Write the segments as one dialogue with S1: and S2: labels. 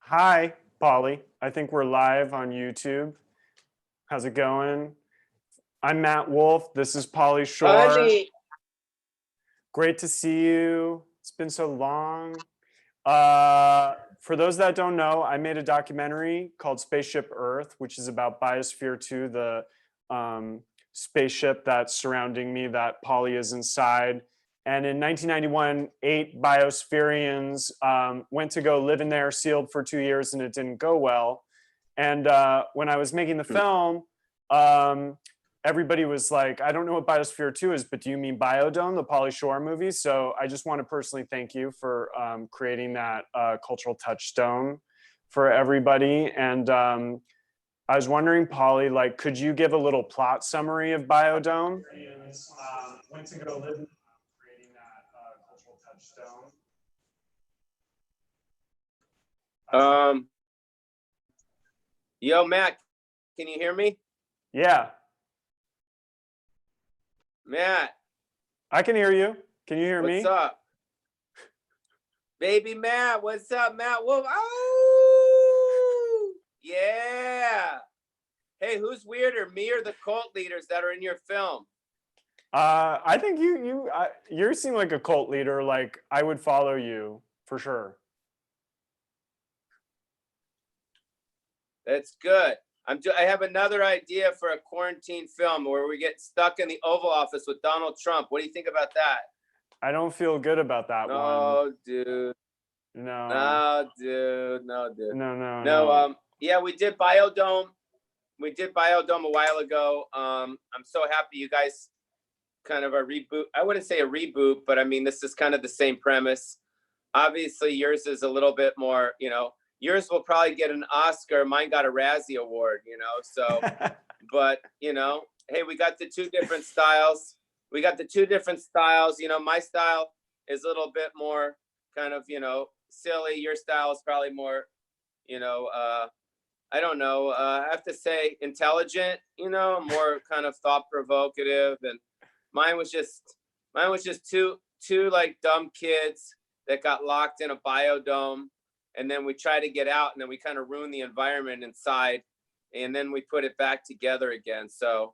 S1: Hi, Pauly. I think we're live on YouTube. How's it going? I'm Matt Wolf. This is Pauly Shore.
S2: Honey,
S1: Great to see you. It's been so long. For those that don't know, I made a documentary called Spaceship Earth, which is about Biosphere 2, the spaceship that's surrounding me that Pauly is inside. And in 1991, 8 biospherians went to go live in there, sealed for 2 years, and it didn't go well. And when I was making the film, um, everybody was like, I don't know what Biosphere 2 is, but do you mean Biodome, the Pauly Shore movie? So I just want to personally thank you for creating that cultural touchstone for everybody. And I was wondering, Pauly, like, could you give a little plot summary of Biodome? Went to go live creating that cultural touchstone.
S2: um, yo, Matt, can you hear me?
S1: Yeah,
S2: Matt,
S1: I can hear you. Can you hear
S2: what's
S1: me?
S2: up? Baby Matt, what's up, Matt Wolf? Oh, yeah. Hey, who's weirder, me or the cult leaders that are in your film?
S1: I think you seem like a cult leader. Like I would follow you for sure.
S2: That's good. I have another idea for a quarantine film where we get stuck in the Oval Office with Donald Trump. What do you think about that?
S1: I don't feel good about that one.
S2: No, dude.
S1: No,
S2: No, dude. No, dude.
S1: no, no,
S2: No,
S1: no.
S2: yeah, we did Biodome. We did Biodome a while ago. I'm so happy you guys kind of a reboot. I wouldn't say a reboot, but I mean, this is kind of the same premise. Obviously, yours is a little bit more, yours will probably get an Oscar. Mine got a Razzie Award, so, but, hey, we got the two different styles. My style is a little bit more kind of, silly. Your style is probably more, I don't know. I have to say intelligent, more kind of thought provocative. And mine was just two like dumb kids that got locked in a biodome. And then we try to get out and then we kind of ruin the environment inside. And then we put it back together again. So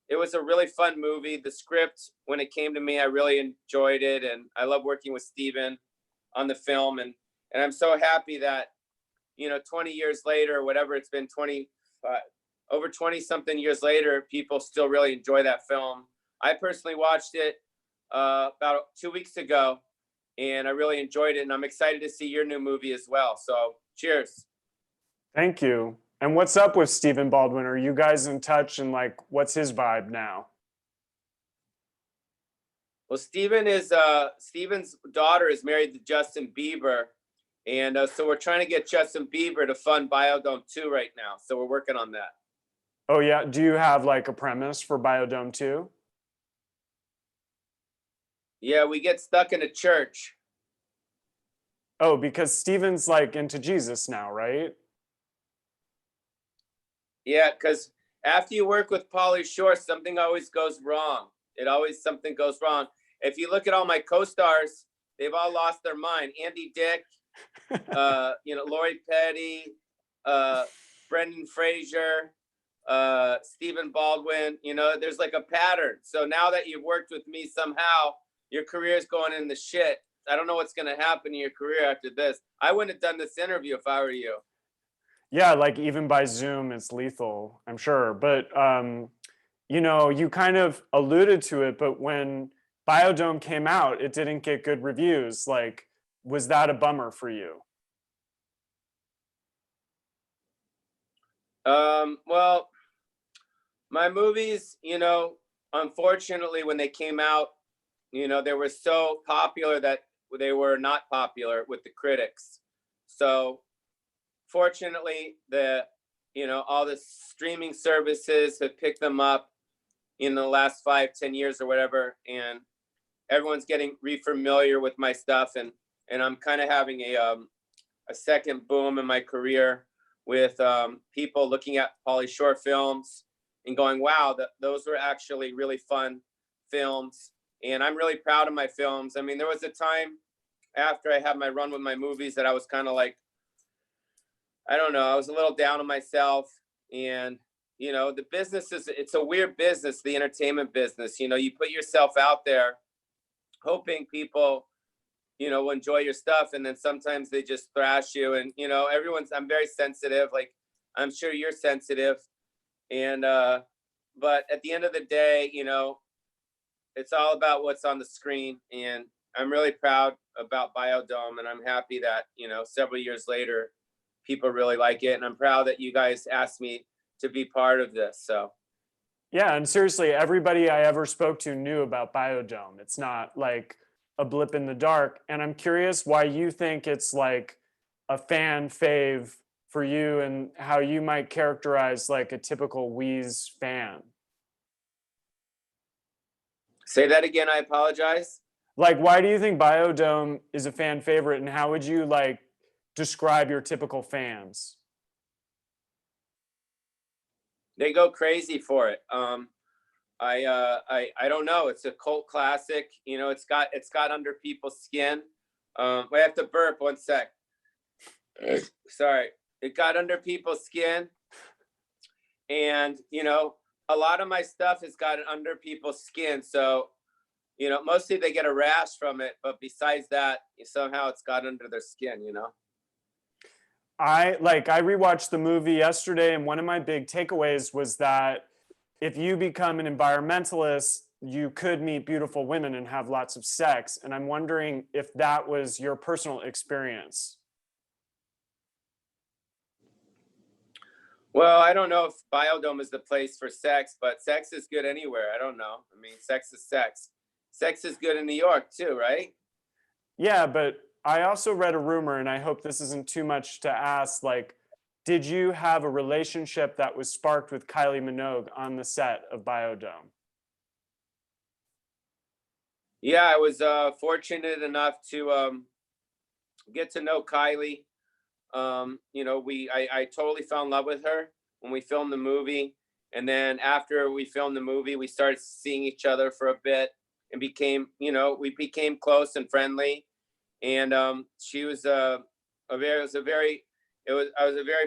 S2: it was a really fun movie. The script, when it came to me, I really enjoyed it. And I love working with Steven on the film. And I'm so happy that 20 years later, whatever it's been, over 20 something years later, people still really enjoy that film. I personally watched it about 2 weeks ago and I really enjoyed it. And I'm excited to see your new movie as well. So cheers.
S1: Thank you. And what's up with Stephen Baldwin? Are you guys in touch? And like, what's his vibe now?
S2: Well, Steven's daughter is married to Justin Bieber. And so we're trying to get Justin Bieber to fund Biodome 2 right now. So we're working on that.
S1: Oh yeah. Do you have like a premise for Biodome 2?
S2: Yeah, we get stuck in a church.
S1: Oh, because Steven's like into Jesus now, right?
S2: Yeah, because after you work with Pauly Shore, something always goes wrong. Something goes wrong. If you look at all my co-stars, they've all lost their mind. Andy Dick, Lori Petty, Brendan Fraser, Stephen Baldwin. There's like a pattern. So now that you've worked with me somehow, your career is going in the shit. I don't know what's going to happen in your career after this. I wouldn't have done this interview if I were you.
S1: Yeah, like even by Zoom, it's lethal, I'm sure. But, you kind of alluded to it, but when Biodome came out, it didn't get good reviews. Like, was that a bummer for you?
S2: Well, my movies, unfortunately, when they came out, they were so popular that they were not popular with the critics. So fortunately, all the streaming services have picked them up in the last 5-10 years or whatever, and everyone's getting re-familiar with my stuff, and I'm kind of having a second boom in my career with people looking at Pauly Shore films and going, wow, those were actually really fun films. And I'm really proud of my films. I mean, there was a time after I had my run with my movies that I was kind of like, I don't know, I was a little down on myself. And, you know, the business it's a weird business, the entertainment business. You know, you put yourself out there hoping people, you know, will enjoy your stuff. And then sometimes they just thrash you. And, you know, I'm very sensitive. Like, I'm sure you're sensitive. And, but at the end of the day, you know, it's all about what's on the screen. And I'm really proud about Biodome. And I'm happy that, you know, several years later, people really like it. And I'm proud that you guys asked me to be part of this. So,
S1: Yeah, and seriously, everybody I ever spoke to knew about Biodome. It's not like a blip in the dark. And I'm curious why you think it's like a fan fave for you and how you might characterize like a typical Wheeze fan.
S2: say that again. I apologize.
S1: Like, why do you think Biodome is a fan favorite and how would you like describe your typical fans?
S2: They go crazy for it. I don't know. It's a cult classic. You know, it's got under people's skin. I have to burp 1 sec. Sorry. It got under people's skin. And, you know, a lot of my stuff has gotten under people's skin. So, you know, mostly they get a rash from it. But besides that, somehow it's got under their skin, you know?
S1: I rewatched the movie yesterday, and one of my big takeaways was that if you become an environmentalist, you could meet beautiful women and have lots of sex. And I'm wondering if that was your personal experience.
S2: Well, I don't know if Biodome is the place for sex, but sex is good anywhere. I don't know. I mean, sex is sex. Sex is good in New York too, right?
S1: Yeah, but I also read a rumor, and I hope this isn't too much to ask. Like, did you have a relationship that was sparked with Kylie Minogue on the set of Biodome?
S2: Yeah, I was fortunate enough to get to know Kylie. You know, I totally fell in love with her when we filmed the movie. And then after we filmed the movie, we started seeing each other for a bit and became, you know, we became close and friendly. And she was I was a very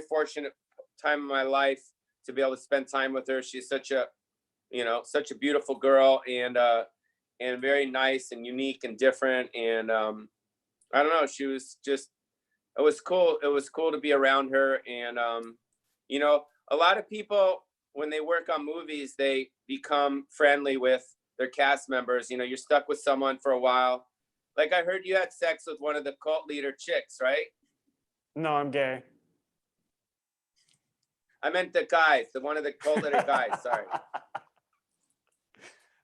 S2: fortunate time in my life to be able to spend time with her. She's such a, you know, such a beautiful girl and very nice and unique and different. And I don't know, she was just, it was cool. It was cool to be around her. And, you know, a lot of people, when they work on movies, they become friendly with their cast members. You know, you're stuck with someone for a while. Like I heard you had sex with one of the cult leader chicks, right?
S1: No, I'm gay.
S2: I meant the guys, the one of the cult leader guys. Sorry.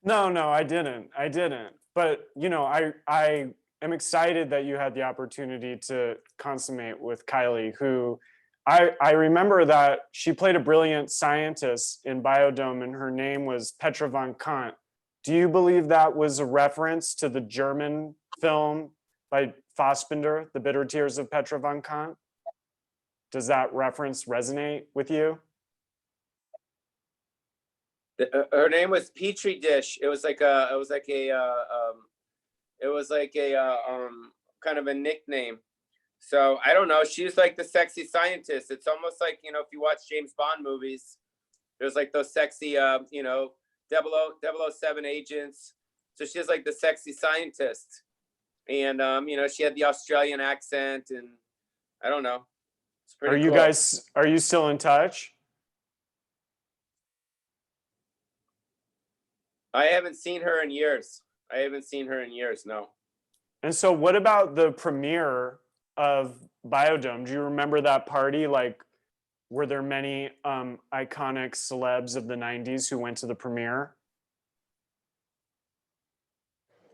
S1: No, I didn't. I didn't. But you know, I am excited that you had the opportunity to consummate with Kylie, who I remember that she played a brilliant scientist in Biodome, and her name was Petra von Kant. Do you believe that was a reference to the German film by Fassbinder, The Bitter Tears of Petra von Kant? Does that reference resonate with you?
S2: Her name was Petri Dish. It was like a kind of a nickname. So I don't know. She's like the sexy scientist. It's almost like, you know, if you watch James Bond movies, there's like those sexy, you know, 007 agents. So she's like the sexy scientist. And, you know, she had the Australian accent and I don't know. It's pretty cool.
S1: Are you still in touch?
S2: I haven't seen her in years. No.
S1: And so what about the premiere of Biodome? Do you remember that party? Like, were there many iconic celebs of the 90s who went to the premiere?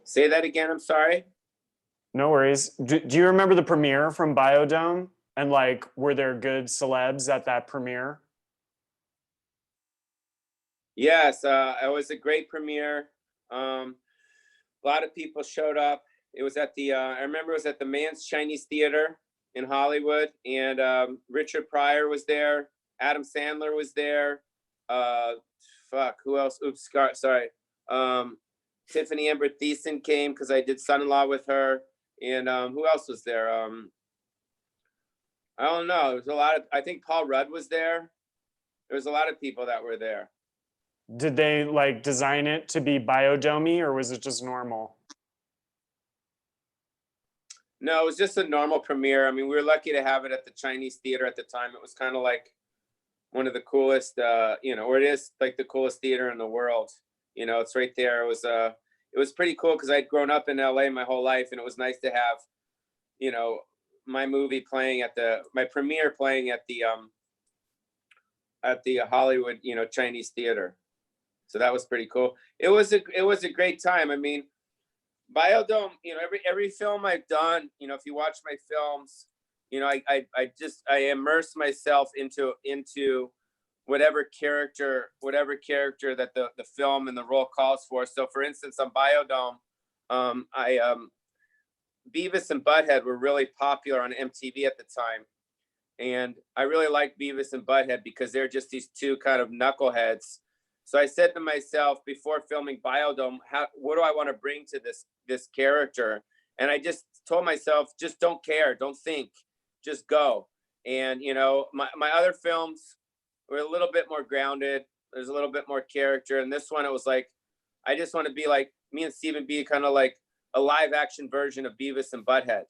S2: Say that again, I'm sorry.
S1: No worries. Do you remember the premiere from Biodome? And like, were there good celebs at that premiere?
S2: Yes, it was a great premiere. A lot of people showed up. It was at the, I remember it was at the Mann's Chinese Theater in Hollywood, and Richard Pryor was there. Adam Sandler was there. Who else? Oops, sorry. Tiffany Amber Thiessen came because I did Son-in-Law with her. And who else was there? I don't know. There was a lot of, I think Paul Rudd was there. There was a lot of people that were there.
S1: Did they like design it to be biodomey, or was it just normal?
S2: No, it was just a normal premiere. I mean, we were lucky to have it at the Chinese theater at the time. It was kind of like one of the coolest, or it is like the coolest theater in the world. It's right there. It was pretty cool because I'd grown up in LA my whole life, and it was nice to have, my movie playing my premiere playing at the Hollywood, Chinese theater. So that was pretty cool. It was a great time. I mean, Biodome, every film I've done, if you watch my films, I immerse myself into whatever character that the film and the role calls for. So for instance, on Biodome, Beavis and Butthead were really popular on MTV at the time. And I really liked Beavis and Butthead because they're just these two kind of knuckleheads. So I said to myself before filming Biodome, what do I want to bring to this character? And I just told myself, just don't care, don't think, just go. And my other films were a little bit more grounded. There's a little bit more character. And this one, it was like, I just want to be like me and Steven be kind of like a live action version of Beavis and Butthead.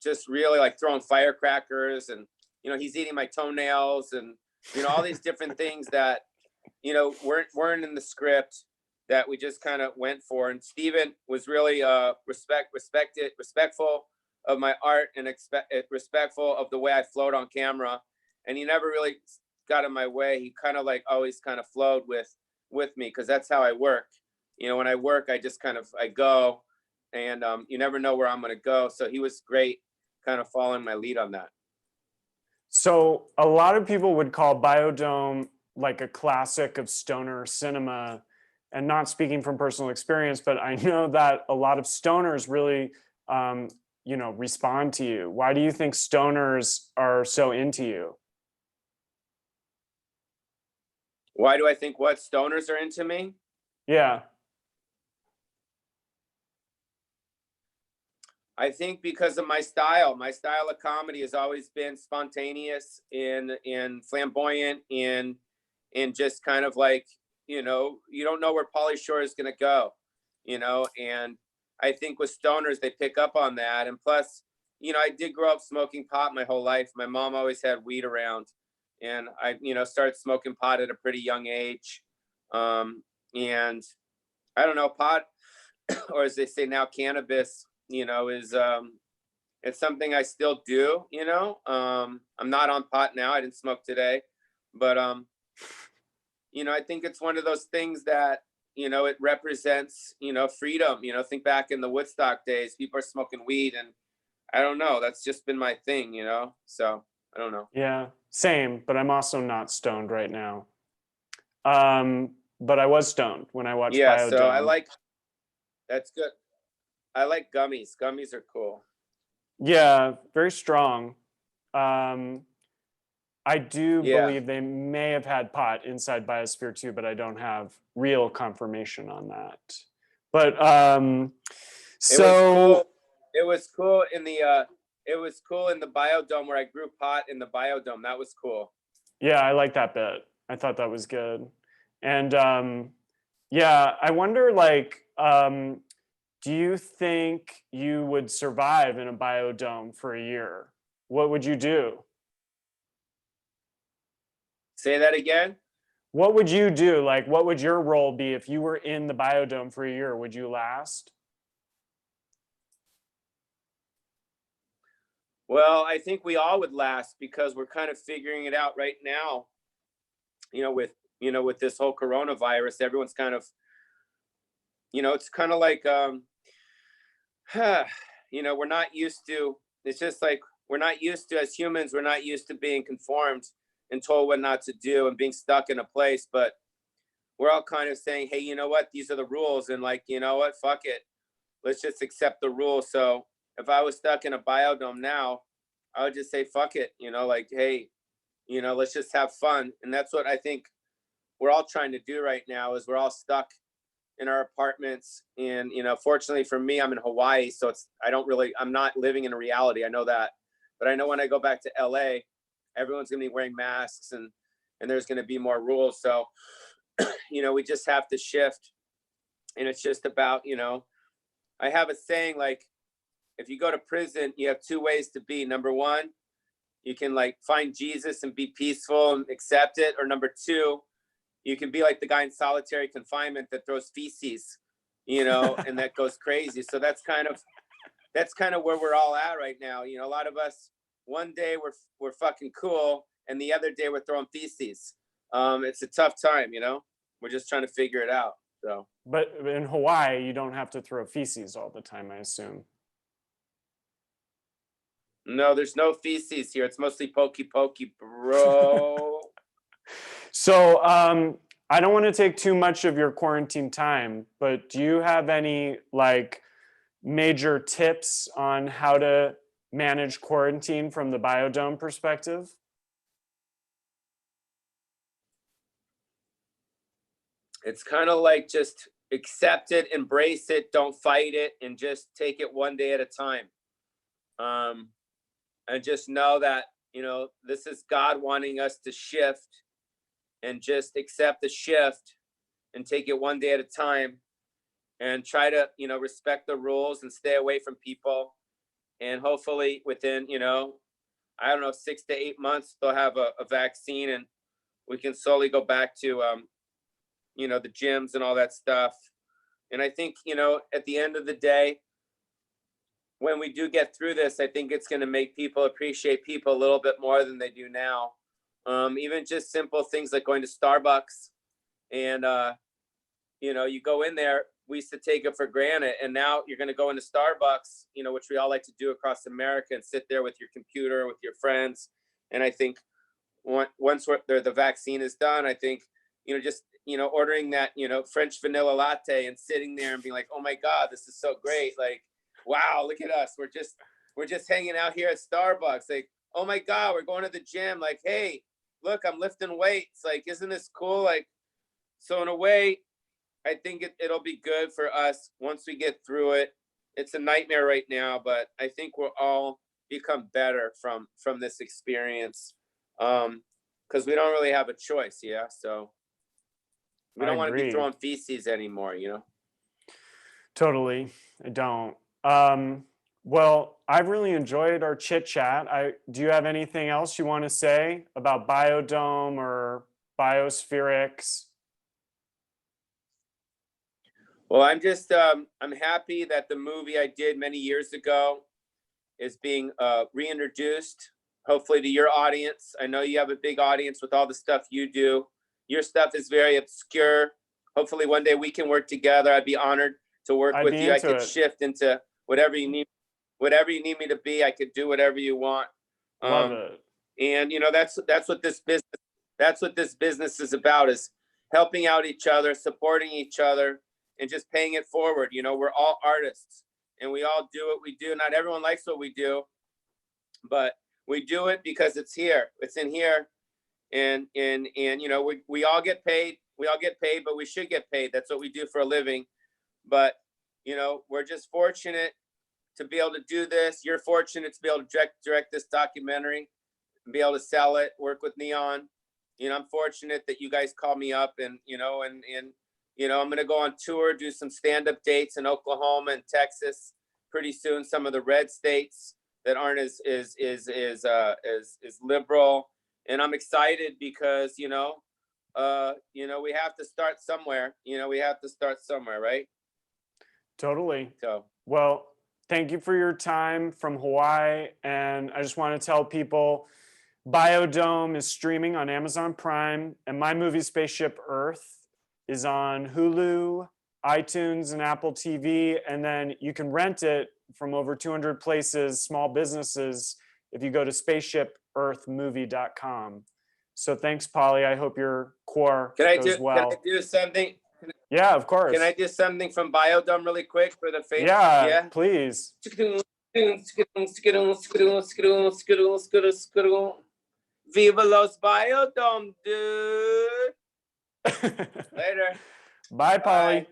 S2: Just really like throwing firecrackers, and he's eating my toenails, and all these different things that weren't in the script that we just kind of went for. And Steven was really respectful of my art and respectful of the way I flowed on camera, and he never really got in my way. He kind of like always kind of flowed with me, because that's how I work. When I work, I just kind of I go, and you never know where I'm going to go. So he was great, kind of following my lead on that.
S1: So a lot of people would call Biodome like a classic of stoner cinema, and not speaking from personal experience, but I know that a lot of stoners really, respond to you. Why do you think stoners are so into you?
S2: Why do I think what stoners are into me?
S1: Yeah.
S2: I think because of my style. My style of comedy has always been spontaneous and flamboyant and just kind of like, you don't know where Pauly Shore is going to go, and I think with stoners, they pick up on that. And plus, I did grow up smoking pot my whole life. My mom always had weed around, and I, started smoking pot at a pretty young age. And I don't know, pot, or as they say now, cannabis, is it's something I still do. I'm not on pot now. I didn't smoke today, but I think it's one of those things that it represents freedom. Think back in the Woodstock days, people are smoking weed, and I don't know, that's just been my thing. So I don't know.
S1: Yeah, same, but I'm also not stoned right now. But I was stoned when I watched Biodome.
S2: So that's good. I like gummies. Gummies are cool.
S1: Yeah, very strong. I do believe they may have had pot inside Biosphere 2, but I don't have real confirmation on that. But
S2: it was cool in the Biodome where I grew pot in the Biodome. That was cool.
S1: Yeah, I like that bit. I thought that was good. And I wonder, like, do you think you would survive in a Biodome for a year? What would you do?
S2: Say that again.
S1: What would you do? Like, what would your role be if you were in the Biodome for a year? Would you last?
S2: Well, I think we all would last, because we're kind of figuring it out right now. With this whole coronavirus, everyone's kind of, it's kind of like, we're not used to. It's just like we're not used to, as humans, we're not used to being conformed and told what not to do and being stuck in a place. But we're all kind of saying, hey, you know what? These are the rules, and like, you know what? Fuck it. Let's just accept the rules. So if I was stuck in a Biodome now, I would just say, fuck it, like, hey, let's just have fun. And that's what I think we're all trying to do right now, is we're all stuck in our apartments. And, fortunately for me, I'm in Hawaii. So I'm not living in a reality. I know that. But I know when I go back to LA, everyone's gonna be wearing masks and there's gonna be more rules. So, we just have to shift. And it's just about, I have a saying like, if you go to prison, you have two ways to be. Number one, you can like find Jesus and be peaceful and accept it. Or number two, you can be like the guy in solitary confinement that throws feces, and that goes crazy. So that's kind of where we're all at right now. A lot of us, one day we're fucking cool, and the other day we're throwing feces. It's a tough time, We're just trying to figure it out. So.
S1: But in Hawaii, you don't have to throw feces all the time, I assume.
S2: No, there's no feces here. It's mostly pokey, bro.
S1: So I don't want to take too much of your quarantine time, but do you have any like major tips on how to manage quarantine from the Biodome perspective?
S2: It's kind of like just accept it, embrace it, don't fight it, and just take it one day at a time. And just know that, this is God wanting us to shift, and just accept the shift and take it one day at a time, and try to, respect the rules and stay away from people. And hopefully within, 6 to 8 months, they'll have a vaccine, and we can slowly go back to, the gyms and all that stuff. And I think, at the end of the day, when we do get through this, I think it's going to make people appreciate people a little bit more than they do now. Even just simple things like going to Starbucks, and, you go in there, we used to take it for granted. And now you're going to go into Starbucks, which we all like to do across America, and sit there with your computer, with your friends. And I think once the vaccine is done, I think, just, ordering that, French vanilla latte and sitting there and being like, oh my God, this is so great. Like, wow, look at us. We're just hanging out here at Starbucks. Like, oh my God, we're going to the gym. Like, hey, look, I'm lifting weights. Like, isn't this cool? Like, so in a way, I think it'll be good for us once we get through it. It's a nightmare right now, but I think we'll all become better from this experience. Because we don't really have a choice. Yeah. So we don't want to be throwing feces anymore,
S1: Totally. I don't. Well, I've really enjoyed our chit chat. Do you have anything else you want to say about Biodome or biospherics?
S2: Well, I'm just, I'm happy that the movie I did many years ago is being reintroduced, hopefully to your audience. I know you have a big audience with all the stuff you do. Your stuff is very obscure. Hopefully one day we can work together. I'd be honored to work with you. I could shift into whatever you need me to be. I could do whatever you want.
S1: Love it.
S2: And that's what this business is about, is helping out each other, supporting each other, and just paying it forward. We're all artists, and we all do what we do. Not everyone likes what we do, but we do it because it's here. It's in here. And we all get paid. We all get paid, but we should get paid. That's what we do for a living. But, we're just fortunate to be able to do this. You're fortunate to be able to direct this documentary and be able to sell it, work with Neon. I'm fortunate that you guys call me up, and, I'm going to go on tour, do some stand-up dates in Oklahoma and Texas pretty soon. Some of the red states that aren't as liberal. And I'm excited because, we have to start somewhere. We have to start somewhere, right?
S1: Totally.
S2: So,
S1: well, thank you for your time from Hawaii. And I just want to tell people, Biodome is streaming on Amazon Prime, and my movie Spaceship Earth is on Hulu, iTunes, and Apple TV. And then you can rent it from over 200 places, small businesses, if you go to spaceshipearthmovie.com. So thanks, Pauly. I hope your core goes well.
S2: Can I do something?
S1: Yeah, of course.
S2: Can I do something from Biodome really quick for the face?
S1: Yeah, please.
S2: Viva los Biodome, dude. Later.
S1: Bye, Pauly.
S2: Bye.